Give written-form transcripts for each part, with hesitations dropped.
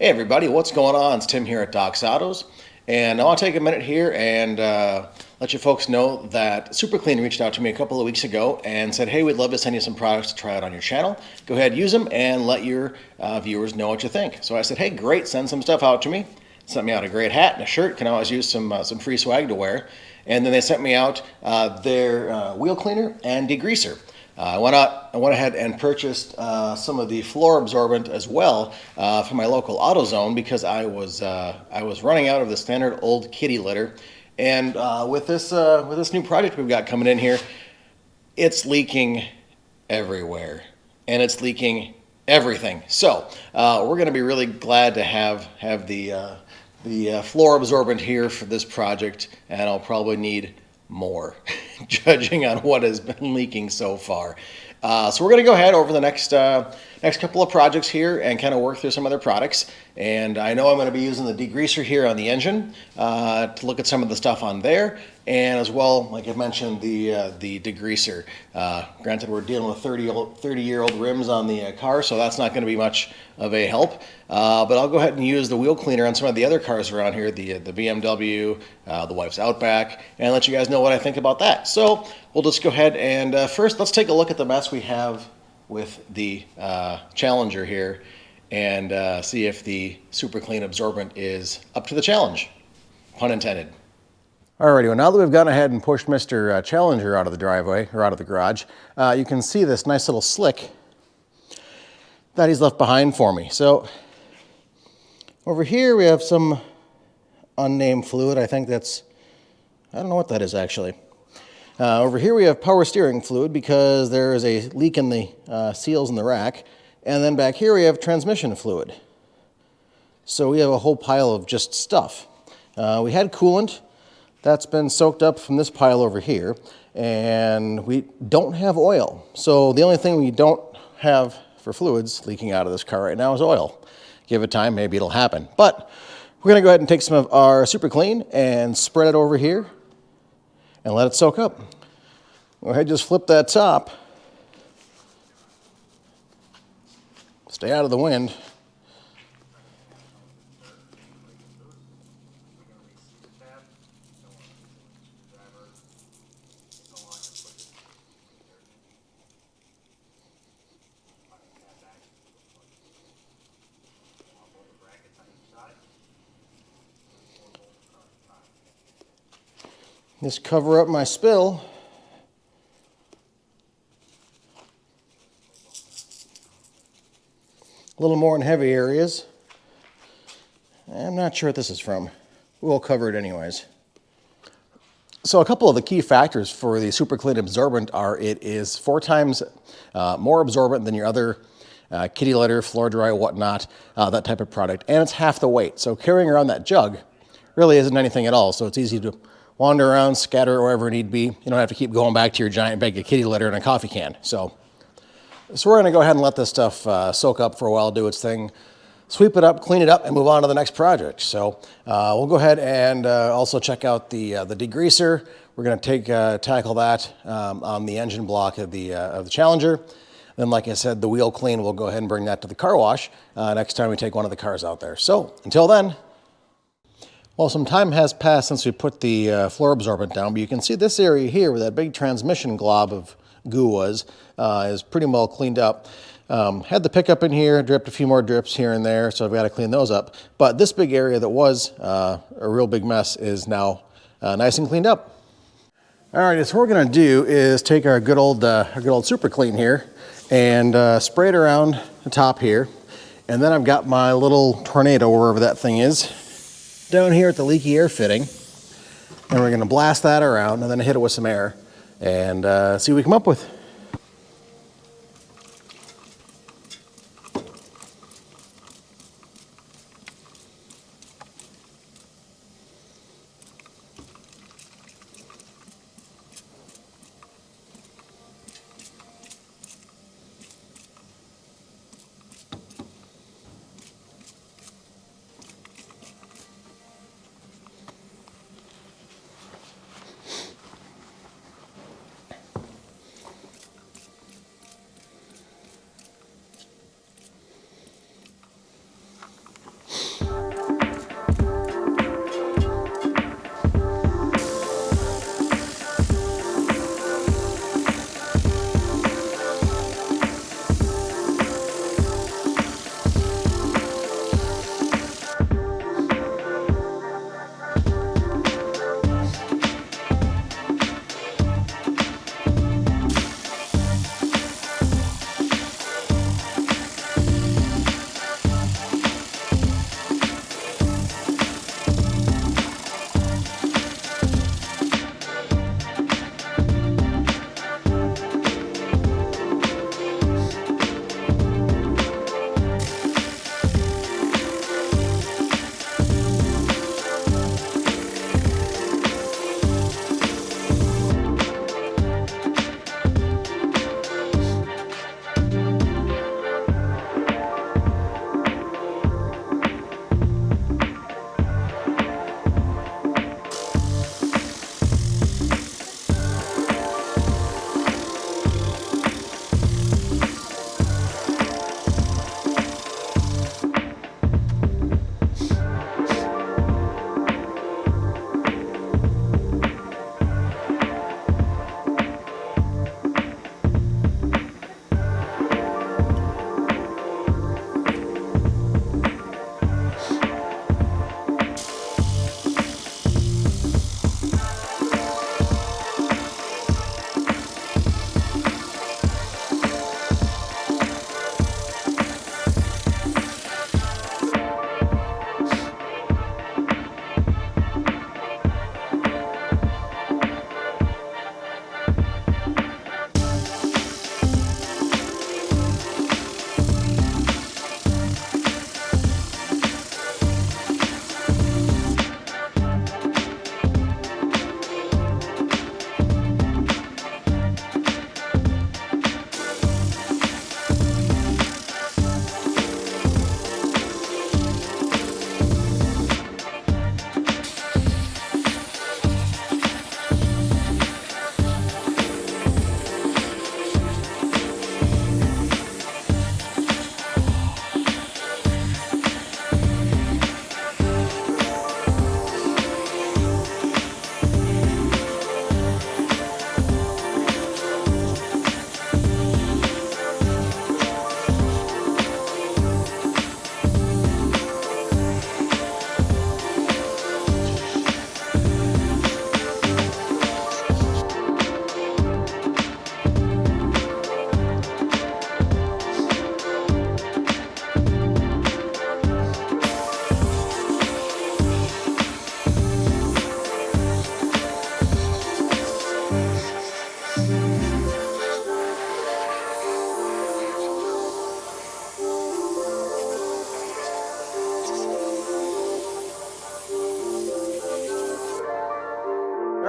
Hey everybody, what's going on? It's Tim here at Doc's Autos, and I want to take a minute here and let you folks know that superclean reached out to me a couple of weeks ago and said, hey, we'd love to send you some products to try out on your channel. Go ahead, use them, and let your viewers know what you think. So I said, hey, great, send some stuff out to me. Sent me out a great hat and a shirt. Can always use some free swag to wear. And then they sent me out their wheel cleaner and degreaser. I went ahead and purchased some of the floor absorbent as well from my local AutoZone because I was running out of the standard old kitty litter, and with this new project we've got coming in here, it's leaking everywhere, and it's leaking everything. So we're going to be really glad to have the floor absorbent here for this project, and I'll probably need more judging on what has been leaking so far. So we're going to go ahead over the next couple of projects here and kind of work through some other products. And I know I'm going to be using the degreaser here on the engine to look at some of the stuff on there, and as well, like I mentioned, the degreaser. Granted, we're dealing with 30-year-old rims on the car, so that's not going to be much of a help. But I'll go ahead and use the wheel cleaner on some of the other cars around here, the BMW, the wife's Outback, and let you guys know what I think about that. So we'll just go ahead and first let's take a look at the mess we have with the Challenger here and see if the superclean absorbent is up to the challenge, pun intended. Alrighty, well, now that we've gone ahead and pushed Mr. Challenger out of the driveway, or out of the garage, you can see this nice little slick that he's left behind for me. So over here we have some unnamed fluid. I think that's, I don't know what that is actually. Over here we have power steering fluid because there is a leak in the seals in the rack. And then back here we have transmission fluid. So we have a whole pile of just stuff. We had coolant. That's been soaked up from this pile over here. And we don't have oil. So the only thing we don't have for fluids leaking out of this car right now is oil. Give it time, maybe it'll happen. But we're going to go ahead and take some of our super clean and spread it over here and let it soak up. Go ahead, just flip that top. Stay out of the wind. Just cover up my spill. A little more in heavy areas. I'm not sure what this is from. We'll cover it anyways. So a couple of the key factors for the superclean absorbent are it is 4 times more absorbent than your other kitty litter, floor dry, whatnot, that type of product, and it's half the weight. So carrying around that jug really isn't anything at all, so it's easy to wander around, scatter it wherever need be. You don't have to keep going back to your giant bag of kitty litter and a coffee can. So we're going to go ahead and let this stuff soak up for a while, do its thing, sweep it up, clean it up, and move on to the next project. So we'll go ahead and also check out the degreaser. We're going to tackle that on the engine block of the Challenger. Then, like I said, the wheel clean, we'll go ahead and bring that to the car wash next time we take one of the cars out there. So until then. Well, some time has passed since we put the floor absorbent down, but you can see this area here where that big transmission glob of goo was is pretty well cleaned up. Had the pickup in here, dripped a few more drips here and there, so I've got to clean those up. But this big area that was a real big mess is now nice and cleaned up. All right, so what we're going to do is take our good old super clean here and spray it around the top here. And then I've got my little tornado, wherever that thing is, down here at the leaky air fitting, and we're going to blast that around and then hit it with some air and see what we come up with.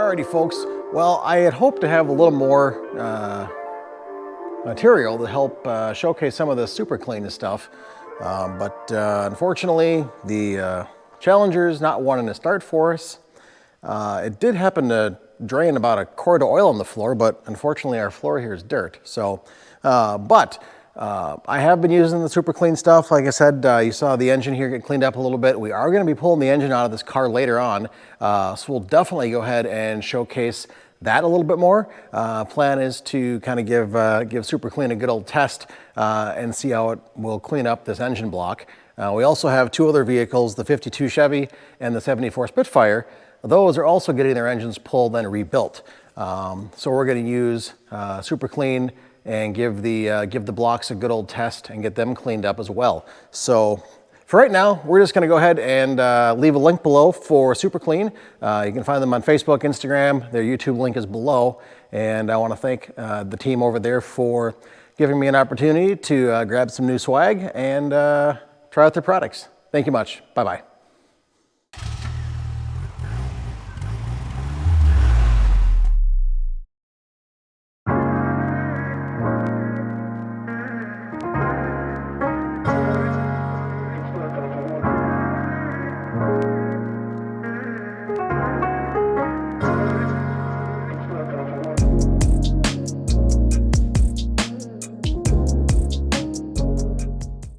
Alrighty folks, well I had hoped to have a little more material to help showcase some of the super clean stuff, but unfortunately the Challenger's not wanting to start for us. It did happen to drain about a quart of oil on the floor, but unfortunately our floor here is dirt. So, I have been using the super clean stuff. Like I said, you saw the engine here get cleaned up a little bit. We are going to be pulling the engine out of this car later on, so we'll definitely go ahead and showcase that a little bit more. Plan is to kind of give super clean a good old test and see how it will clean up this engine block. We also have two other vehicles, the 52 Chevy and the 74 Spitfire. Those are also getting their engines pulled and rebuilt. So we're going to use super clean and give the blocks a good old test and get them cleaned up as well. So for right now, we're just going to go ahead and leave a link below for super clean. You can find them on Facebook, Instagram. Their YouTube link is below. And I want to thank the team over there for giving me an opportunity to grab some new swag and try out their products. Thank you much. Bye-bye.